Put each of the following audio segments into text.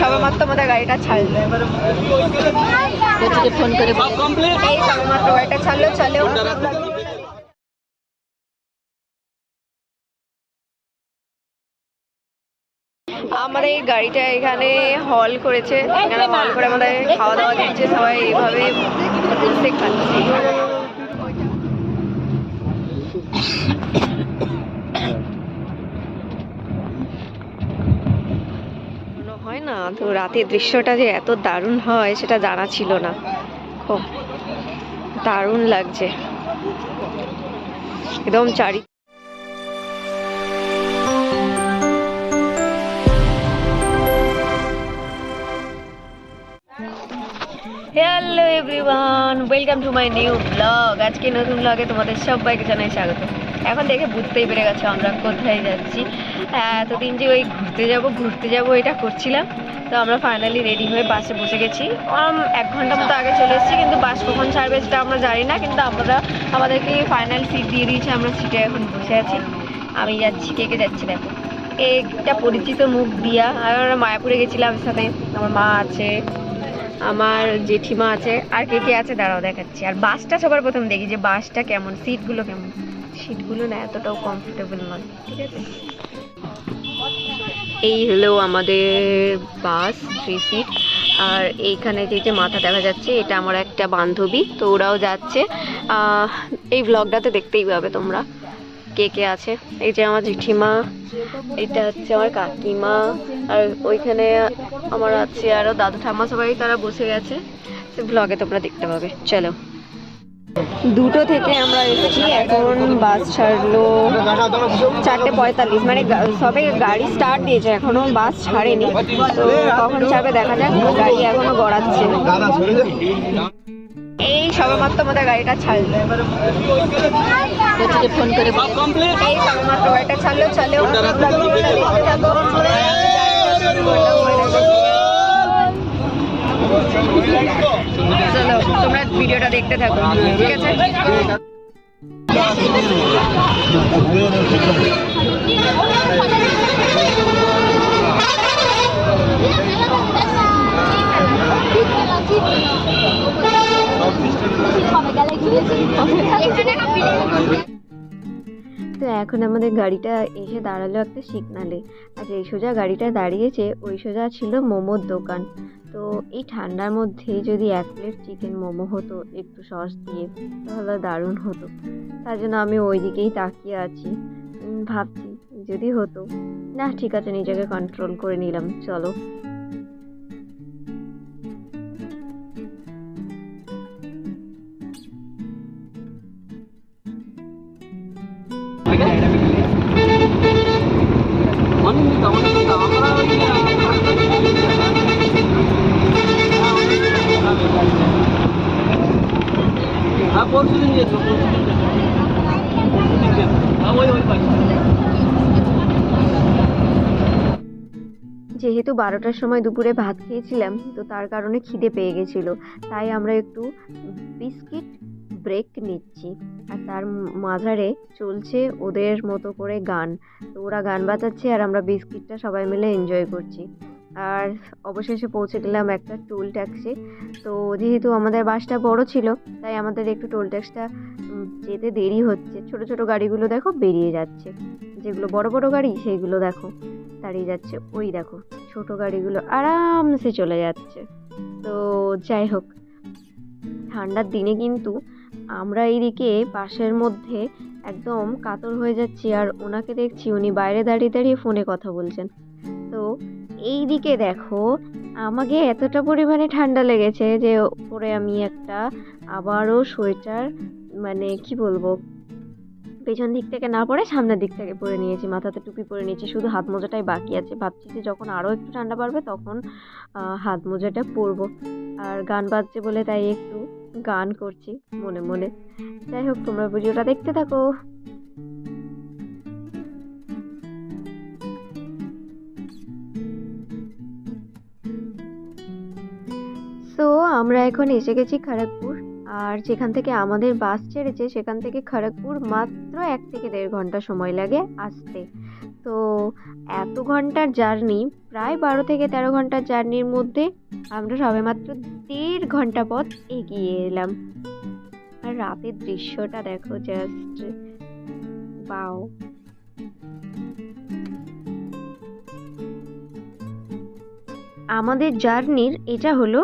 সবেমাত্র আমাদের গাড়িটা ছাড়লো, ফোন করে এই সবেমাত্র গাড়িটা ছাড়লো, চলেও আমার এই গাড়িটা এখানে হল করেছে। এখানে হল করে আমাদের খাওয়া দাওয়া দিচ্ছে, সবাই এইভাবে বসে খাচ্ছে। হয় না তো, রাতের দৃশ্যটা যে এত দারুণ হয় সেটা জানা ছিল না। খুব দারুণ লাগছে একদম চারি। Hello everyone, welcome to my new blog. আজকে নতুন ব্লগে তোমাদের সবাইকে জানাই স্বাগত। এখন দেখে বুঝতেই পেরে গেছো আমরা কোথায় যাচ্ছি। এতদিন যে ওই ঘুরতে যাব এটা করছিলাম, তো আমরা ফাইনালি রেডি হয়ে বাসে বসে গেছি। 1 ঘন্টা মতো আগে চলে এসেছি, কিন্তু বাস কখন ছাড়বে সেটা আমরা জানি না, কিন্তু আমাদেরকে ফাইনাল সিট দিয়ে দিয়েছে। আমরা সিটে এখন বসে আছি। আমি যাচ্ছি, কে যাচ্ছি দেখো। একটা পরিচিত মুখ দিয়া। আর আমরা মায়াপুরে গেছিলাম, সাথে আমার মা আছে, আমার জেঠিমা আছে, আর কে আছে দাঁড়াও দেখাচ্ছি। আর বাসটা সবার প্রথম দেখি যে বাসটা কেমন, সিটগুলো কেমন। সিটগুলো না এতটাও কমফোর্টেবল নয়, ঠিক আছে। এই হলো আমাদের বাস 3 সিট। আর এইখানে যে মাথা দেখা যাচ্ছে এটা আমার একটা বান্ধবী, তো ওরাও যাচ্ছে। এই ব্লগটাতে দেখতেই পাবে তোমরা কে আছে। এই যে আমার জেঠিমা, এটা হচ্ছে আমার কাকিমা, আর ওইখানে আমার আছে আরো দাদু ঠাম্মা, সবাই তারা বসে গেছে। ব্লগে তোমরা দেখতে পাবে। চলো, 2টো থেকে আমরা এসেছি, এখন বাস ছাড়লো 4:45, মানে সবে গাড়ি স্টার্ট দিয়েছে, এখনো বাস ছাড়েনি। তো কখন ছাড়বে দেখা যাক, গাড়ি এখনো গড়াচ্ছে। এই সবেমাত্র আমাদের গাড়িটা ছাড়লো, ফোন করে এই সবেমাত্র গাড়িটা ছাড়লো, চলেও চলো তোমরা ভিডিওটা দেখতে থাকো, ঠিক আছে। তো এখন আমাদের গাড়িটা এসে দাঁড়ালো একটা সিগনালে। আর যেই সোজা গাড়িটা দাঁড়িয়েছে ওই সোজা ছিল মোমোর দোকান। তো এই ঠান্ডার মধ্যে যদি 1 প্লেট চিকেন মোমো হতো একটু সস দিয়ে, তাহলে দারুণ হতো। তার জন্য আমি ওই দিকেই তাকিয়ে আছি, ভাবছি যদি হতো। না ঠিক আছে, নিজেকে কন্ট্রোল করে নিলাম। চলো, যেহেতু 12টার সময় দুপুরে ভাত খেয়েছিলাম, তো তার কারণে খিদে পেয়ে গেছিল, তাই আমরা একটু বিস্কিট ব্রেক নিচ্ছি। আর তার মাঝারে চলছে ওদের মতো করে গান। তো ওরা গান বাজাচ্ছে আর আমরা বিস্কিটটা সবাই মিলে এনজয় করছি। আর অবশেষে পৌঁছে গেলাম একটা টোল ট্যাক্সে। তো যেহেতু আমাদের বাসটা বড় ছিল, তাই আমাদের একটু টোল ট্যাক্সটা যেতে দেরি হচ্ছে। ছোট ছোট গাড়িগুলো দেখো বেরিয়ে যাচ্ছে, যেগুলো বড় বড় গাড়ি সেইগুলো দেখো দাঁড়িয়ে যাচ্ছে। ওই দেখো ছোট গাড়িগুলো আরামসে চলে যাচ্ছে। তো যাই হোক, ঠান্ডার দিনে কিন্তু আমরা এইদিকে বাসের মধ্যে একদম কাতর হয়ে যাচ্ছি। আর ওনাকে দেখছি উনি বাইরে দাঁড়িয়ে দাঁড়িয়ে ফোনে কথা বলছেন। তো এই দিকে দেখো, আমাকে এতটা পরিমাণে ঠান্ডা লেগেছে যে পরে আমি একটা আবারও সোয়েটার, মানে কি বলবো, পেছন দিক থেকে না পরে সামনের দিক থেকে পরে নিয়েছি, মাথাতে টুপি পরে নিয়েছি, শুধু হাত মোজাটাই বাকি আছে। ভাবছি যে যখন আরও একটু ঠান্ডা বাড়বে তখন হাত মোজাটা পরবো। আর গান বাজছে বলে তাই একটু গান করছি মনে মনে। যাই হোক, তোমরা ভিডিওটা দেখতে থাকো। তো আমরা এখন এসে গেছি খড়গপুর। আর যেখান থেকে আমাদের বাস ছেড়েছে সেখান থেকে খড়গপুর মাত্র 1 থেকে 1.5 ঘন্টা সময় লাগে আসতে। তো এত ঘন্টার জার্নি, প্রায় 12 থেকে 13 ঘন্টার জার্নির মধ্যে আমরা সবেমাত্র 1.5 ঘন্টা পথ এগিয়ে এলাম। আর রাতের দৃশ্যটা দেখো, জাস্ট ওয়াও। আমাদের জার্নির এটা হলো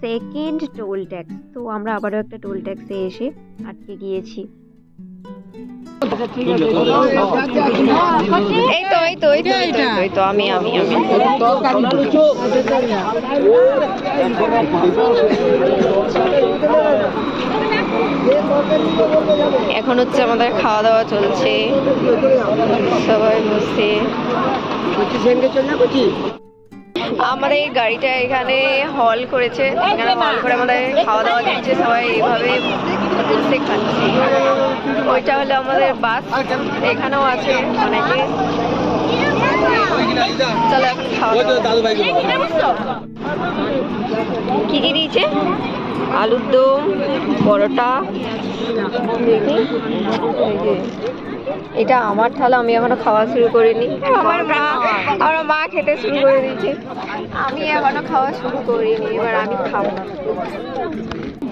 সেকেন্ড টোল ট্যাক্স। তো আমরা আবারও একটা টোল ট্যাক্সে এসে আটকে গিয়েছি। এখন হচ্ছে আমাদের খাওয়া দাওয়া চলছে, সবাই বসে। আমাদের গাড়িটা এখানে হল করেছে, এখানে হল করে আমাদের খাওয়া দাওয়া দিচ্ছে, সবাই এইভাবে বসে খাচ্ছে। ওইটা হলো আমাদের বাস, এখানেও আছে অনেকে। চলো এখন খাওয়া দাওয়া। কি কি দিয়েছে? আলুর দম, পরোটা। এটা আমার থালা, আমি এখনো খাওয়া শুরু করিনি। আমার মা খেতে শুরু করে দিয়েছে, আমি এখনো খাওয়া শুরু করিনি, এবার আমি খাবো।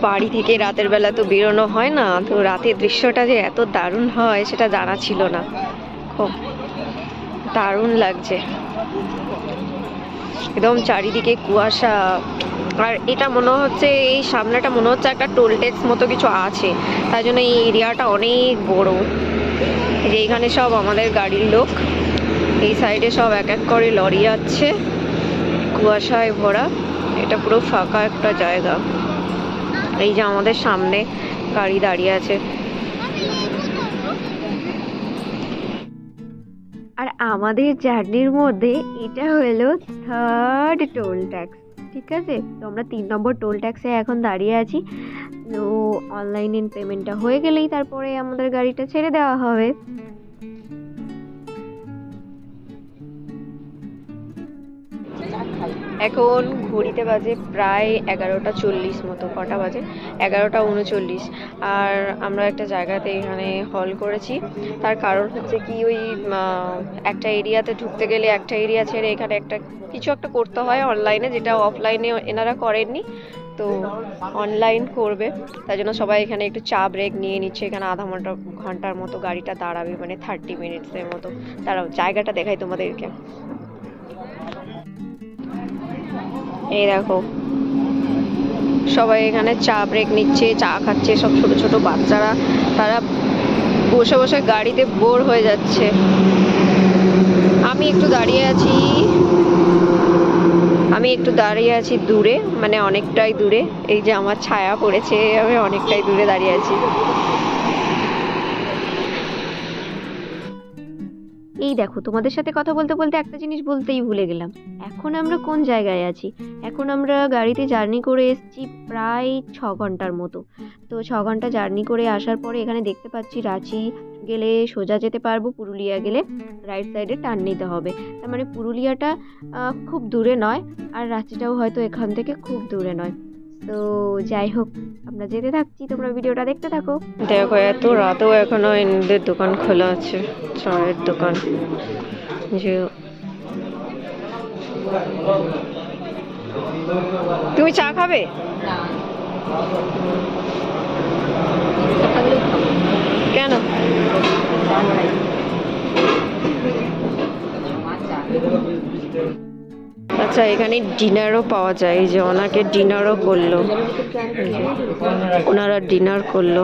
বাড়ি থেকে রাতের বেলা তো বেরোনো হয় না, তো রাতের দৃশ্যটা যে এত দারুণ হয় সেটা জানা ছিল না। খুব দারুণ লাগছে, একদম চারিদিকে কুয়াশা। আর এটা মনে হচ্ছে, এই সামনেটা মনে হচ্ছে একটা টোল ট্যাক্স মতো কিছু আছে, তাই জন্য এই এরিয়াটা অনেক বড়। যে এখানে সব আমাদের গাড়ির লোক, এই সাইডে সব এক এক করে লরি যাচ্ছে, কুয়াশায় ভরা। এটা পুরো ফাঁকা একটা জায়গা। এই যে আমাদের সামনে গাড়ি দাঁড়িয়ে আছে। আর আমাদের জার্নির মধ্যে এটা হলো থার্ড টোল ট্যাক্স, ঠিক আছে? তো আমরা 3 নম্বর টোল ট্যাক্সে এখন দাঁড়িয়ে আছি। তো অনলাইনে পেমেন্টটা হয়ে গেলেই তারপরে আমাদের গাড়িটা ছেড়ে দেওয়া হবে। এখন ঘড়িতে বাজে প্রায় 11:40 মতো। কটা বাজে? 11:39। আর আমরা একটা জায়গাতে এখানে হল করেছি। তার কারণ হচ্ছে কি, ওই একটা এরিয়াতে ঢুকতে গেলে একটা এরিয়া ছেড়ে এখানে কিছু একটা করতে হয় অনলাইনে, যেটা অফলাইনে এনারা করেননি, তো অনলাইন করবে। তাই জন্য সবাই এখানে একটু চা ব্রেক নিয়ে নিচ্ছে। এখানে আধা ঘন্টার মতো গাড়িটা দাঁড়াবে, মানে 30 মিনিটসের মতো। দাঁড়াও, জায়গাটা দেখাই তোমাদেরকে। এই দেখো, সবাই এখানে চা ব্রেক নিচ্ছে, চা খাচ্ছে। সব ছোট ছোট বাচ্চারা, তারা বসে বসে গাড়িতে বোর হয়ে যাচ্ছে। আমি একটু দাঁড়িয়ে আছি দূরে, মানে অনেকটাই দূরে। এই যে আমার ছায়া পড়েছে, আমি অনেকটাই দূরে দাঁড়িয়ে আছি। এই দেখো, তোমাদের সাথে কথা বলতে বলতে একটা জিনিস বলতেই ভুলে গেলাম। এখন আমরা কোন জায়গায় আছি? এখন আমরা গাড়িতে জার্নি করে এসেছি প্রায় 6 ঘন্টার মতো। তো 6 ঘন্টা জার্নি করে আসার পরে এখানে দেখতে পাচ্ছি রাঁচি গেলে সোজা যেতে পারবো, পুরুলিয়া গেলে রাইট সাইডে টার্ন নিতে হবে। তার মানে পুরুলিয়াটা খুব দূরে নয়, আর রাঁচিটাও হয়তো এখান থেকে খুব দূরে নয়। তো যাই হোক, আমরা যেতে থাকছি, তোমরা ভিডিওটা দেখতে থাকো। দেখো, এত রাতেও এখনো এদের দোকান খোলা আছে, চায়ের দোকান। যে তুমি চা খাবে? কেন? আচ্ছা, এখানে ডিনারও পাওয়া যায়। এই যে ওনাকে ডিনারও করলো, ওনারা ডিনার করলো।